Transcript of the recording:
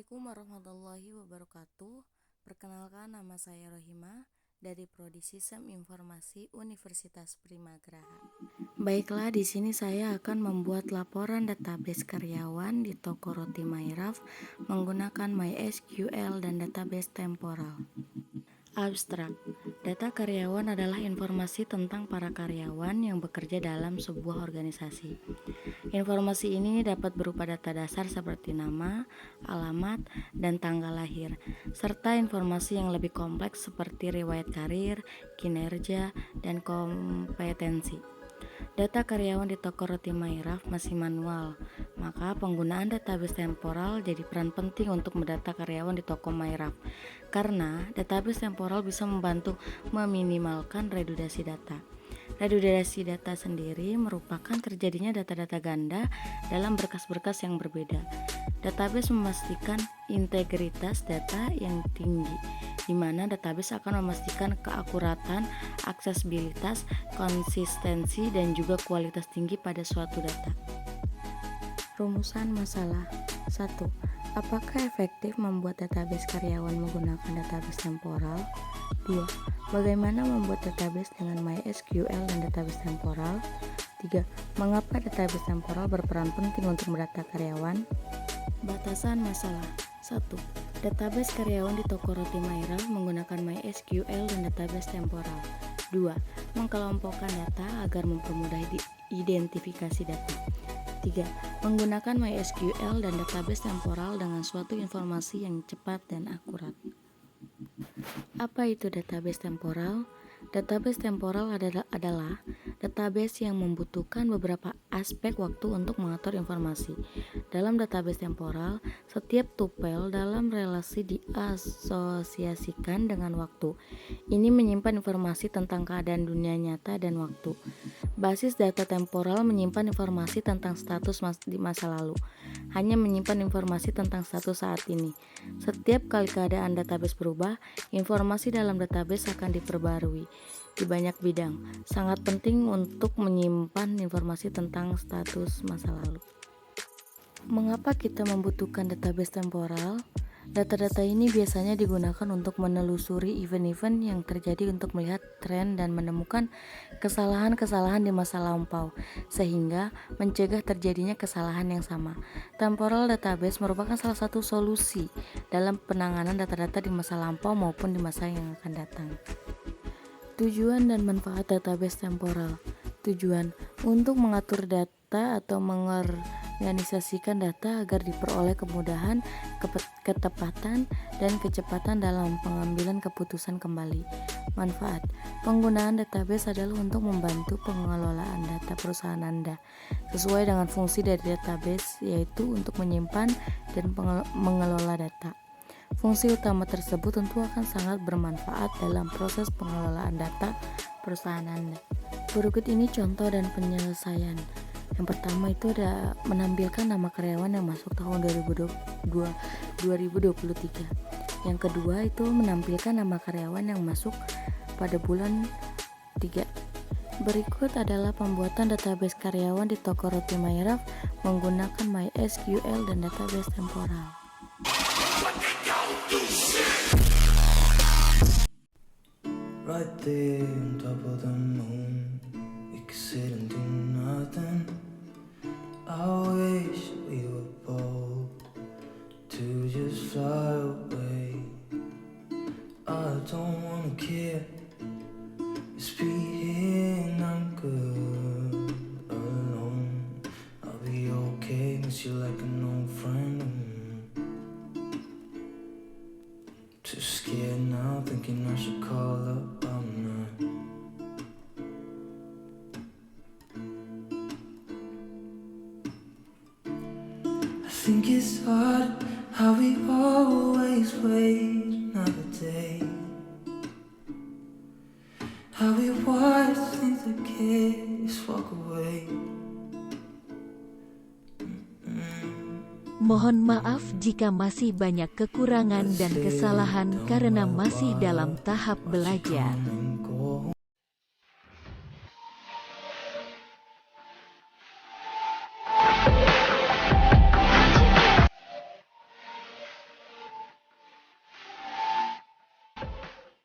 Assalamualaikum warahmatullahi wabarakatuh. Perkenalkan, nama saya Rohima dari Prodi Sistem Informasi Universitas Primagraha. Baiklah, di sini saya akan membuat laporan database karyawan di toko roti Mairaf menggunakan MySQL dan database temporal. Abstrak. Data karyawan adalah informasi tentang para karyawan yang bekerja dalam sebuah organisasi. Informasi ini dapat berupa data dasar seperti nama, alamat, dan tanggal lahir, serta informasi yang lebih kompleks seperti riwayat karir, kinerja, dan kompetensi. Data karyawan di toko roti Mairaf masih manual, maka penggunaan database temporal jadi peran penting untuk mendata karyawan di toko Mairaf, karena database temporal bisa membantu meminimalkan redundasi data. Redundasi data sendiri merupakan terjadinya data-data ganda dalam berkas-berkas yang berbeda. Database memastikan integritas data yang tinggi, di mana database akan memastikan keakuratan, aksesibilitas, konsistensi, dan juga kualitas tinggi pada suatu data. Rumusan masalah 1. Apakah efektif membuat database karyawan menggunakan database temporal? 2. Bagaimana membuat database dengan MySQL dan database temporal? 3. Mengapa database temporal berperan penting untuk mendata karyawan? Batasan masalah 1. Database karyawan di toko roti Mairaf menggunakan MySQL dan database temporal. 2. Mengkelompokkan data agar mempermudah identifikasi data. 3. Menggunakan MySQL dan database temporal dengan suatu informasi yang cepat dan akurat. Apa itu database temporal? Database temporal adalah database yang membutuhkan beberapa aspek waktu untuk mengatur informasi. Dalam database temporal, setiap tupel dalam relasi diasosiasikan dengan waktu. Ini menyimpan informasi tentang keadaan dunia nyata dan waktu. Basis data temporal menyimpan informasi tentang status di masa lalu, hanya menyimpan informasi tentang status saat ini. Setiap kali keadaan database berubah, informasi dalam database akan diperbarui di banyak bidang. Sangat penting untuk menyimpan informasi tentang status masa lalu. Mengapa kita membutuhkan database temporal? Data-data ini biasanya digunakan untuk menelusuri event-event yang terjadi untuk melihat tren dan menemukan kesalahan-kesalahan di masa lampau, sehingga mencegah terjadinya kesalahan yang sama. Temporal database merupakan salah satu solusi dalam penanganan data-data di masa lampau maupun di masa yang akan datang. Tujuan dan manfaat database temporal. Tujuan untuk mengatur data atau mengorganisasikan data agar diperoleh kemudahan, ketepatan, dan kecepatan dalam pengambilan keputusan kembali. Manfaat. Penggunaan database adalah untuk membantu pengelolaan data perusahaan Anda sesuai dengan fungsi dari database, yaitu untuk menyimpan dan mengelola data. Fungsi utama tersebut tentu akan sangat bermanfaat dalam proses pengelolaan data perusahaan Anda. Berikut ini contoh dan penyelesaian. Yang pertama itu ada menampilkan nama karyawan yang masuk tahun 2023. Yang kedua itu menampilkan nama karyawan yang masuk pada bulan 3. Berikut adalah pembuatan database karyawan di toko roti Mairaf menggunakan MySQL dan database temporal. Right there on top of the moon, we could sit and do nothing. I wish we were bold to just fly away. I don't wanna care, just be here and I'm good alone. I'll be okay, miss you like an old friend. Too scared now, thinking I should call up all night. I think it's hard how we always wait another day, how we watch things that just walk away. Mohon maaf jika masih banyak kekurangan dan kesalahan karena masih dalam tahap belajar.